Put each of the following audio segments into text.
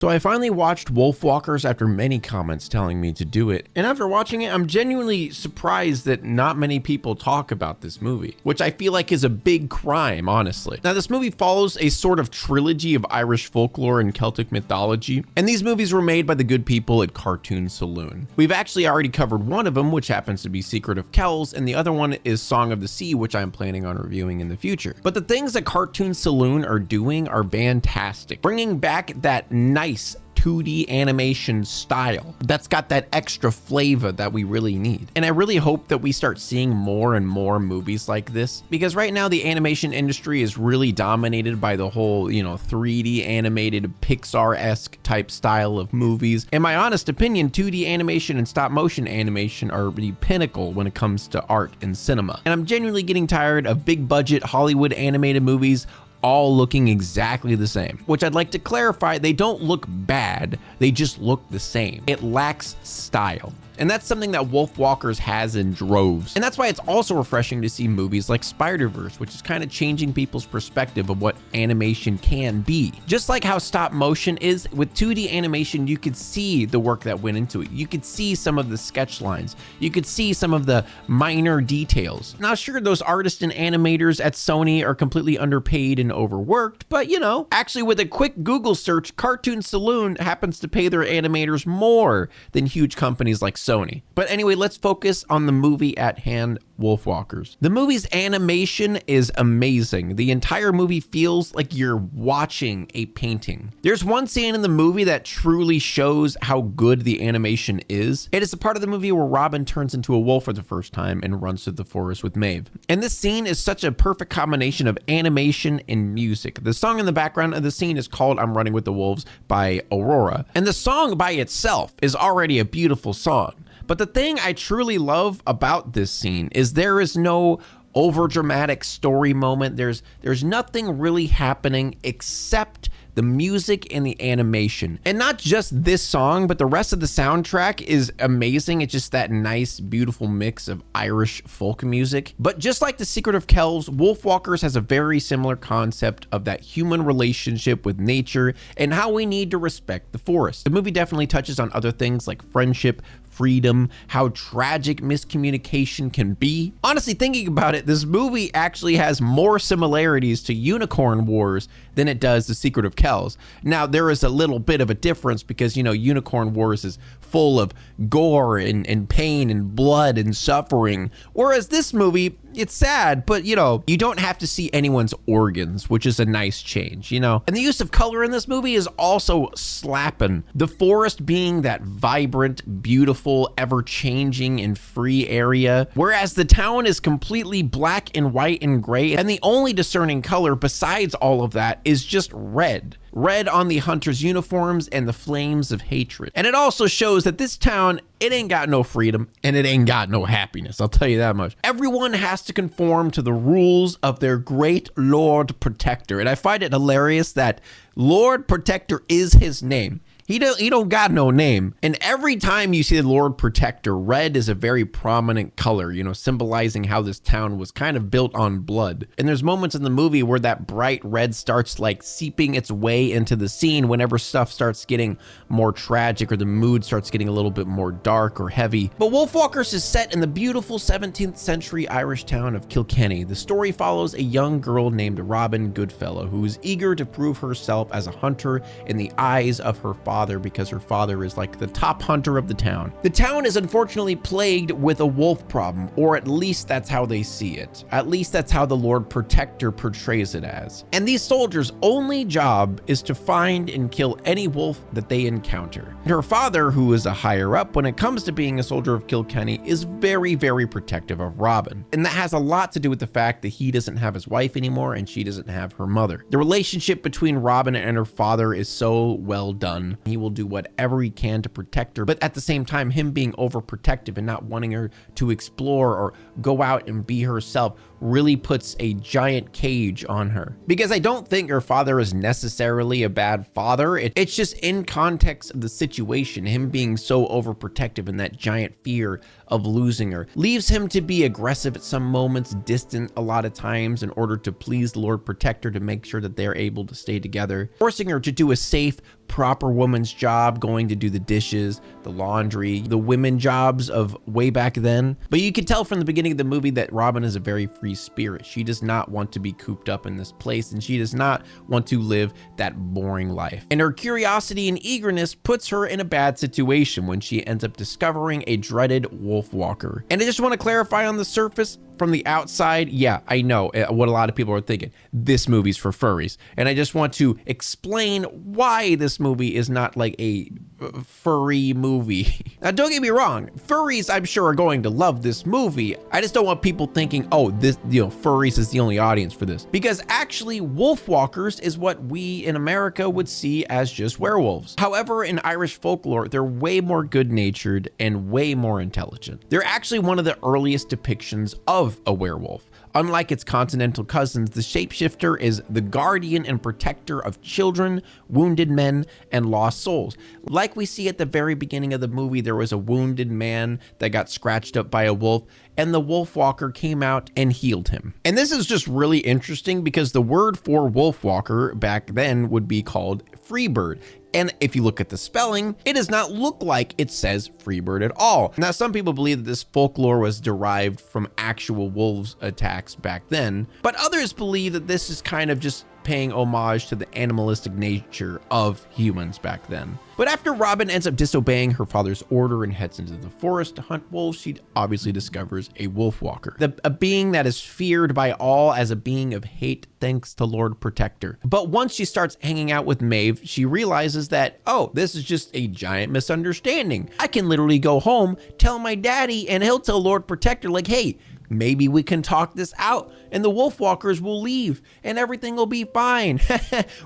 So I finally watched Wolfwalkers after many comments telling me to do it, and after watching it, I'm genuinely surprised that not many people talk about this movie, which I feel like is a big crime, honestly. Now, this movie follows a sort of trilogy of Irish folklore and Celtic mythology, and these movies were made by the good people at Cartoon Saloon. We've actually already covered one of them, which happens to be Secret of Kells, and the other one is Song of the Sea, which I'm planning on reviewing in the future. But the things that Cartoon Saloon are doing are fantastic, bringing back that nice 2D animation style that's got that extra flavor that we really need. And I really hope that we start seeing more and more movies like this, because right now the animation industry is really dominated by the whole, 3D animated Pixar-esque type style of movies. In my honest opinion, 2D animation and stop motion animation are the pinnacle when it comes to art and cinema. And I'm genuinely getting tired of big budget Hollywood animated movies all looking exactly the same, which I'd like to clarify, they don't look bad, they just look the same. It lacks style. And that's something that Wolfwalkers has in droves. And that's why it's also refreshing to see movies like Spider-Verse, which is kind of changing people's perspective of what animation can be. Just like how stop motion is, with 2D animation, you could see the work that went into it. You could see some of the sketch lines. You could see some of the minor details. Now, sure, those artists and animators at Sony are completely underpaid and overworked, but actually with a quick Google search, Cartoon Saloon happens to pay their animators more than huge companies like Sony. But anyway, let's focus on the movie at hand, Wolfwalkers. The movie's animation is amazing. The entire movie feels like you're watching a painting. There's one scene in the movie that truly shows how good the animation is. It is the part of the movie where Robin turns into a wolf for the first time and runs through the forest with Maeve. And this scene is such a perfect combination of animation and music. The song in the background of the scene is called I'm Running with the Wolves by Aurora. And the song by itself is already a beautiful song. But the thing I truly love about this scene is there is no overdramatic story moment. There's nothing really happening except the music and the animation. And not just this song, but the rest of the soundtrack is amazing. It's just that nice, beautiful mix of Irish folk music. But just like The Secret of Kells, Wolfwalkers has a very similar concept of that human relationship with nature and how we need to respect the forest. The movie definitely touches on other things like friendship, freedom, how tragic miscommunication can be. Honestly, thinking about it, this movie actually has more similarities to Unicorn Wars than it does The Secret of Kells. Now, there is a little bit of a difference because, Unicorn Wars is full of gore and pain and blood and suffering, whereas this movie, it's sad, but you don't have to see anyone's organs, which is a nice change, And the use of color in this movie is also slapping. The forest being that vibrant, beautiful, ever-changing and free area, whereas the town is completely black and white and gray, and the only discerning color besides all of that is just red. Red on the hunters' uniforms and the flames of hatred. And it also shows that this town, it ain't got no freedom and it ain't got no happiness, I'll tell you that much. Everyone has to conform to the rules of their great Lord Protector. And I find it hilarious that Lord Protector is his name. He don't got no name. And every time you see the Lord Protector, red is a very prominent color, symbolizing how this town was kind of built on blood. And there's moments in the movie where that bright red starts like seeping its way into the scene whenever stuff starts getting more tragic or the mood starts getting a little bit more dark or heavy. But Wolfwalkers is set in the beautiful 17th century Irish town of Kilkenny. The story follows a young girl named Robin Goodfellow who is eager to prove herself as a hunter in the eyes of her father, because her father is like the top hunter of the town. The town is unfortunately plagued with a wolf problem, or at least that's how they see it. At least that's how the Lord Protector portrays it as. And these soldiers' only job is to find and kill any wolf that they encounter. Her father, who is a higher up when it comes to being a soldier of Kilkenny, is very, very protective of Robin. And that has a lot to do with the fact that he doesn't have his wife anymore and she doesn't have her mother. The relationship between Robin and her father is so well done. He will do whatever he can to protect her, but at the same time, him being overprotective and not wanting her to explore or go out and be herself really puts a giant cage on her. Because I don't think her father is necessarily a bad father. It's just in context of the situation, him being so overprotective and that giant fear of losing her leaves him to be aggressive at some moments, distant a lot of times in order to please the Lord Protector to make sure that they're able to stay together, forcing her to do a safe, proper woman's job, going to do the dishes, the laundry, the women jobs of way back then. But you could tell from the beginning of the movie that Robin is a very free spirit. She does not want to be cooped up in this place, and she does not want to live that boring life. And her curiosity and eagerness puts her in a bad situation when she ends up discovering a dreaded Wolfwalker. And I just want to clarify on the surface, from the outside, yeah, I know what a lot of people are thinking. This movie's for furries. And I just want to explain why this movie is not like a furry movie. Now, don't get me wrong. Furries, I'm sure, are going to love this movie. I just don't want people thinking, oh, this, furries is the only audience for this. Because actually, Wolfwalkers is what we in America would see as just werewolves. However, in Irish folklore, they're way more good-natured and way more intelligent. They're actually one of the earliest depictions of a werewolf. Unlike its continental cousins, the shapeshifter is the guardian and protector of children, wounded men, and lost souls. Like we see at the very beginning of the movie, there was a wounded man that got scratched up by a wolf, and the Wolfwalker came out and healed him. And this is just really interesting because the word for Wolfwalker back then would be called Freebird. And if you look at the spelling, it does not look like it says Freebird at all. Now, some people believe that this folklore was derived from actual wolves attacks back then, but others believe that this is kind of just paying homage to the animalistic nature of humans back then. But after Robin ends up disobeying her father's order and heads into the forest to hunt wolves, she obviously discovers a Wolfwalker, a being that is feared by all as a being of hate thanks to Lord Protector. But once she starts hanging out with Maeve, she realizes that, oh, this is just a giant misunderstanding. I can literally go home, tell my daddy, and he'll tell Lord Protector, like, hey, maybe we can talk this out and the Wolfwalkers will leave and everything will be fine.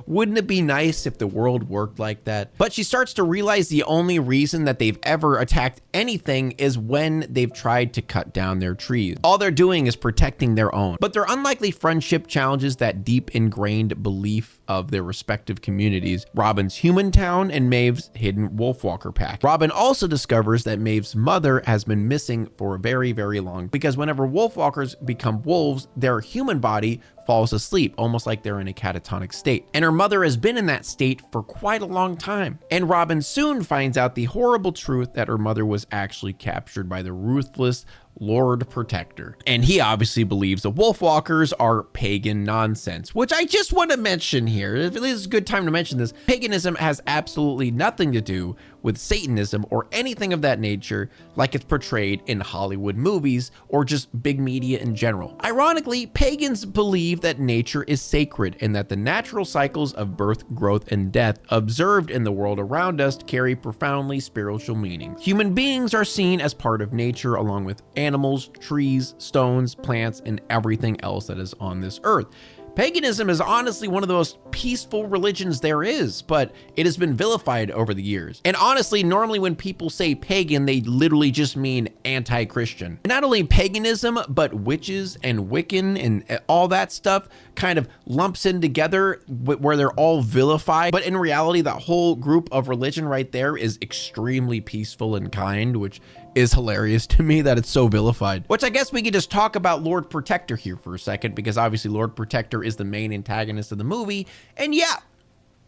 Wouldn't it be nice if the world worked like that? But she starts to realize the only reason that they've ever attacked anything is when they've tried to cut down their trees. All they're doing is protecting their own. But their unlikely friendship challenges that deep ingrained belief of their respective communities, Robin's human town and Maeve's hidden Wolfwalker pack. Robin also discovers that Maeve's mother has been missing for a very, very long, because whenever Wolfwalkers become wolves, their human body falls asleep, almost like they're in a catatonic state. And her mother has been in that state for quite a long time. And Robin soon finds out the horrible truth that her mother was actually captured by the ruthless Lord Protector. And he obviously believes the Wolfwalkers are pagan nonsense, which I just want to mention here. If it is a good time to mention this, paganism has absolutely nothing to do with Satanism or anything of that nature like it's portrayed in Hollywood movies or just big media in general. Ironically, pagans believe that nature is sacred and that the natural cycles of birth, growth, and death observed in the world around us carry profoundly spiritual meaning. Human beings are seen as part of nature along with animals, trees, stones, plants, and everything else that is on this earth. Paganism is honestly one of the most peaceful religions there is, but it has been vilified over the years. And honestly, normally when people say pagan, they literally just mean anti-Christian. Not only paganism, but witches and Wiccan and all that stuff kind of lumps in together where they're all vilified. But in reality, that whole group of religion right there is extremely peaceful and kind, which is hilarious to me that it's so vilified. Which I guess we could just talk about Lord Protector here for a second, because obviously Lord Protector is the main antagonist of the movie. And yeah,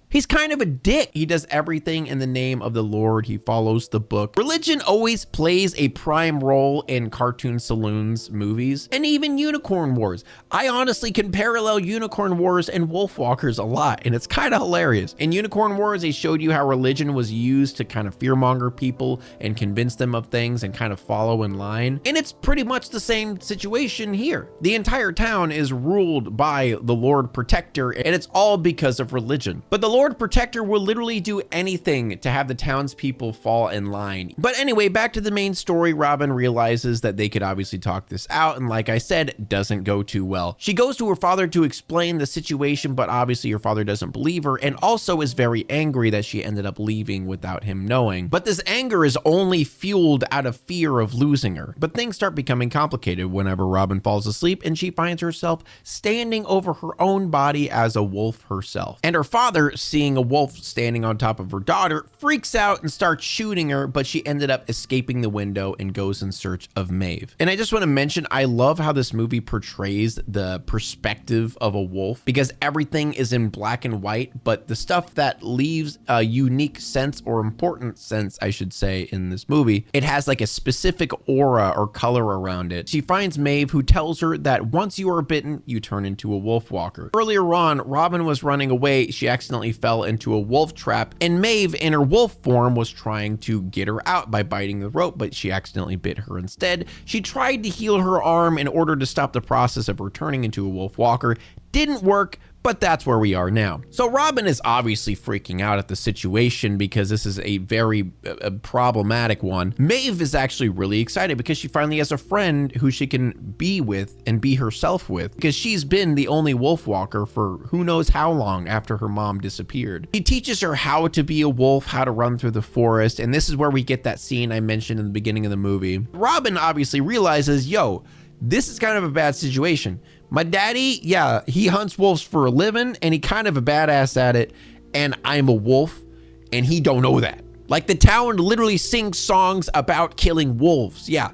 he's kind of a dick. He does everything in the name of the Lord. He follows the book. Religion always plays a prime role in cartoon saloons, movies, and even Unicorn Wars. I honestly can parallel Unicorn Wars and Wolfwalkers a lot, and it's kind of hilarious. In Unicorn Wars, they showed you how religion was used to kind of fearmonger people and convince them of things and kind of follow in line. And it's pretty much the same situation here. The entire town is ruled by the Lord Protector, and it's all because of religion. But the Lord Lord Protector will literally do anything to have the townspeople fall in line. But anyway, back to the main story. Robin realizes that they could obviously talk this out, and like I said, doesn't go too well. She goes to her father to explain the situation, but obviously her father doesn't believe her, and also is very angry that she ended up leaving without him knowing. But this anger is only fueled out of fear of losing her. But things start becoming complicated whenever Robin falls asleep, and she finds herself standing over her own body as a wolf herself. And her father, seeing a wolf standing on top of her daughter, freaks out and starts shooting her, but she ended up escaping the window and goes in search of Maeve. And I just want to mention, I love how this movie portrays the perspective of a wolf, because everything is in black and white, but the stuff that leaves a unique sense, or important sense, I should say, in this movie, it has like a specific aura or color around it. She finds Maeve, who tells her that once you are bitten, you turn into a Wolfwalker. Earlier on, Robin was running away. She accidentally fell into a wolf trap, and Maeve, in her wolf form, was trying to get her out by biting the rope, but she accidentally bit her instead. She tried to heal her arm in order to stop the process of her turning into a Wolfwalker. Didn't work, but that's where we are now. So Robin is obviously freaking out at the situation because this is a very problematic one. Maeve is actually really excited because she finally has a friend who she can be with and be herself with, because she's been the only Wolfwalker for who knows how long after her mom disappeared. She teaches her how to be a wolf, how to run through the forest, and this is where we get that scene I mentioned in the beginning of the movie. Robin obviously realizes, yo, this is kind of a bad situation. My daddy, yeah, he hunts wolves for a living, and he kind of a badass at it, and I'm a wolf, and he don't know that. Like, the town literally sings songs about killing wolves. Yeah,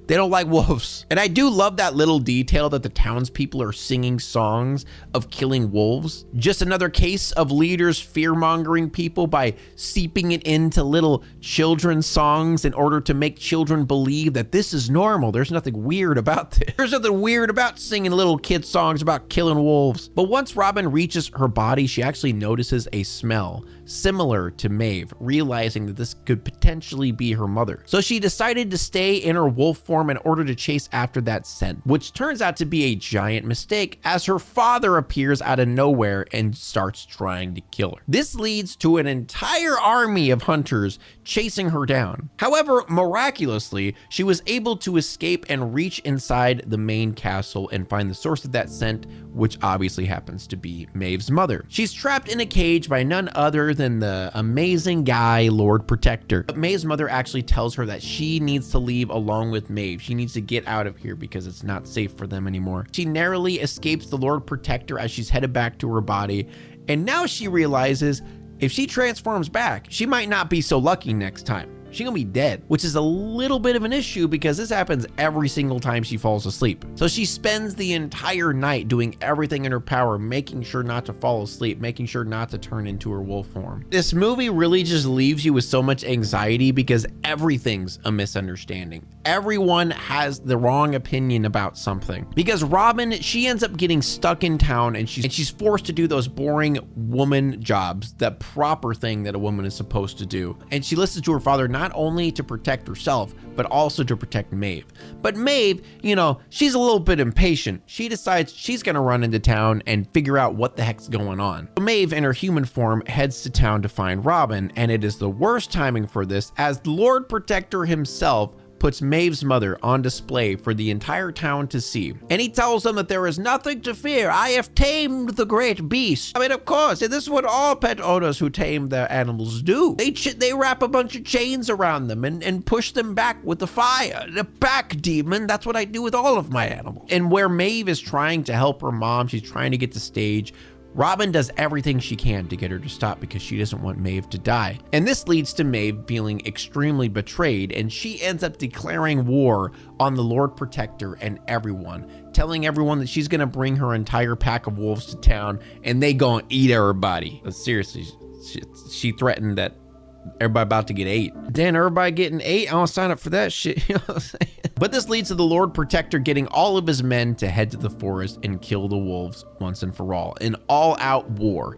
they don't like wolves. And I do love that little detail that the townspeople are singing songs of killing wolves. Just another case of leaders fear-mongering people by seeping it into little children's songs in order to make children believe that this is normal. There's nothing weird about this. There's nothing weird about singing little kid songs about killing wolves. But once Robin reaches her body, she actually notices a smell similar to Maeve, realizing that this could potentially be her mother. So she decided to stay in her wolf form in order to chase after that scent, which turns out to be a giant mistake, as her father appears out of nowhere and starts trying to kill her. This leads to an entire army of hunters chasing her down. However, miraculously, she was able to escape and reach inside the main castle and find the source of that scent, which obviously happens to be Maeve's mother. She's trapped in a cage by none other than the amazing guy, Lord Protector. But Maeve's mother actually tells her that she needs to leave along with Maeve. She needs to get out of here because it's not safe for them anymore. She narrowly escapes the Lord Protector as she's headed back to her body, and now she realizes if she transforms back, she might not be so lucky next time. She's gonna be dead, which is a little bit of an issue because this happens every single time she falls asleep. So she spends the entire night doing everything in her power, making sure not to fall asleep, making sure not to turn into her wolf form. This movie really just leaves you with so much anxiety because everything's a misunderstanding. Everyone has the wrong opinion about something. Because Robin, she ends up getting stuck in town, and she's forced to do those boring woman jobs, the proper thing that a woman is supposed to do. And she listens to her father not only to protect herself, but also to protect Maeve. But Maeve, you know, she's a little bit impatient. She decides she's gonna run into town and figure out what the heck's going on. So Maeve, in her human form, heads to town to find Robin, and it is the worst timing for this, as the Lord Protector himself puts Maeve's mother on display for the entire town to see. And he tells them that there is nothing to fear. I have tamed the great beast. I mean, of course, this is what all pet owners who tame their animals do. They wrap a bunch of chains around them and push them back with the fire. The pack demon, that's what I do with all of my animals. And where Maeve is trying to help her mom, she's trying to get to stage, Robin does everything she can to get her to stop because she doesn't want Maeve to die. And this leads to Maeve feeling extremely betrayed, and she ends up declaring war on the Lord Protector and everyone, telling everyone that she's gonna bring her entire pack of wolves to town and they gonna eat everybody. But seriously, she threatened that everybody about to get ate. Then everybody getting ate, I don't sign up for that shit. You know what I'm saying? But this leads to the Lord Protector getting all of his men to head to the forest and kill the wolves once and for all. An all-out war.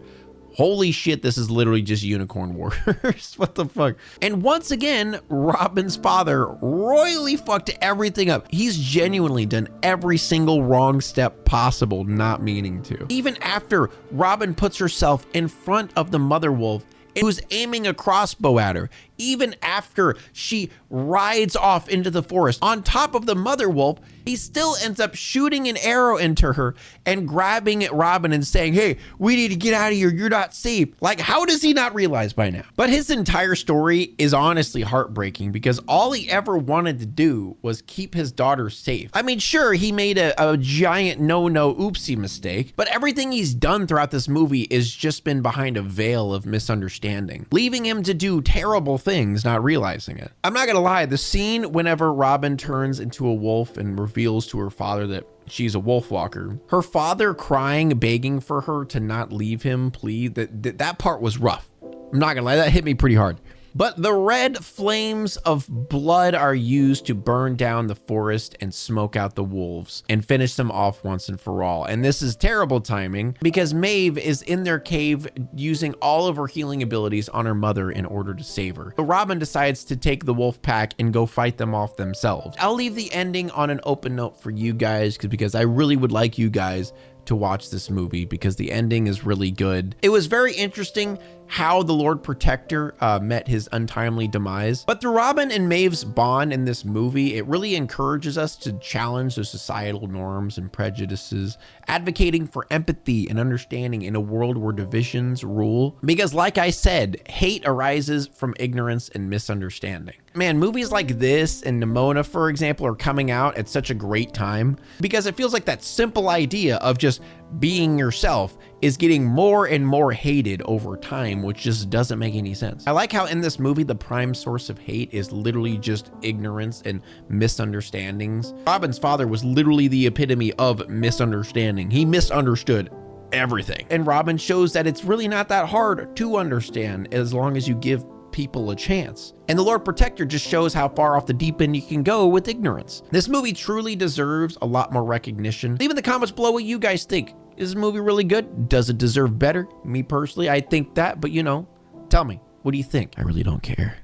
Holy shit, this is literally just Unicorn Warriors. What the fuck? And once again, Robin's father royally fucked everything up. He's genuinely done every single wrong step possible, not meaning to. Even after Robin puts herself in front of the mother wolf, who's aiming a crossbow at her, even after she rides off into the forest on top of the mother wolf, he still ends up shooting an arrow into her and grabbing at Robin and saying, hey, we need to get out of here. You're not safe. Like, how does he not realize by now? But his entire story is honestly heartbreaking because all he ever wanted to do was keep his daughter safe. I mean, sure, he made a giant no oopsie mistake, but everything he's done throughout this movie has just been behind a veil of misunderstanding, leaving him to do terrible things, not realizing it. I'm not gonna lie, the scene whenever Robin turns into a wolf and reveals to her father that she's a Wolfwalker, her father crying, begging for her to not leave him, please, that part was rough. I'm not gonna lie, that hit me pretty hard. But the red flames of blood are used to burn down the forest and smoke out the wolves and finish them off once and for all. And this is terrible timing because Maeve is in their cave using all of her healing abilities on her mother in order to save her. But Robin decides to take the wolf pack and go fight them off themselves. I'll leave the ending on an open note for you guys because I really would like you guys to watch this movie because the ending is really good. It was very interesting how the Lord Protector met his untimely demise. But through Robin and Maeve's bond in this movie, it really encourages us to challenge the societal norms and prejudices, advocating for empathy and understanding in a world where divisions rule. Because like I said, hate arises from ignorance and misunderstanding. Man, movies like this and Nimona, for example, are coming out at such a great time because it feels like that simple idea of just being yourself is getting more and more hated over time, which just doesn't make any sense. I like how in this movie, the prime source of hate is literally just ignorance and misunderstandings. Robin's father was literally the epitome of misunderstanding. He misunderstood everything. And Robin shows that it's really not that hard to understand as long as you give people a chance. And the Lord Protector just shows how far off the deep end you can go with ignorance. This movie truly deserves a lot more recognition. Leave in the comments below what you guys think. Is this movie really good? Does it deserve better? Me personally, I think that, but you know, tell me, what do you think? I really don't care.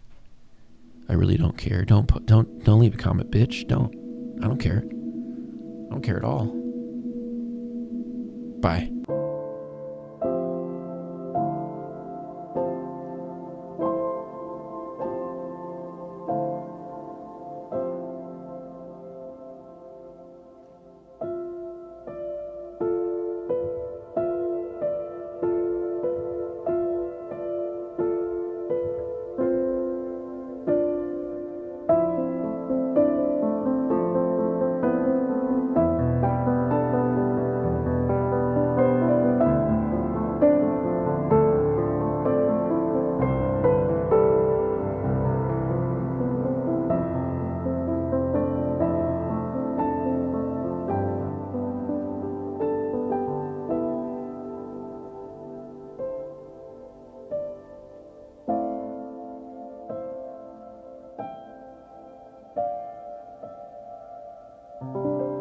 I really don't care. Don't leave a comment, bitch. I don't care. I don't care at all. Bye.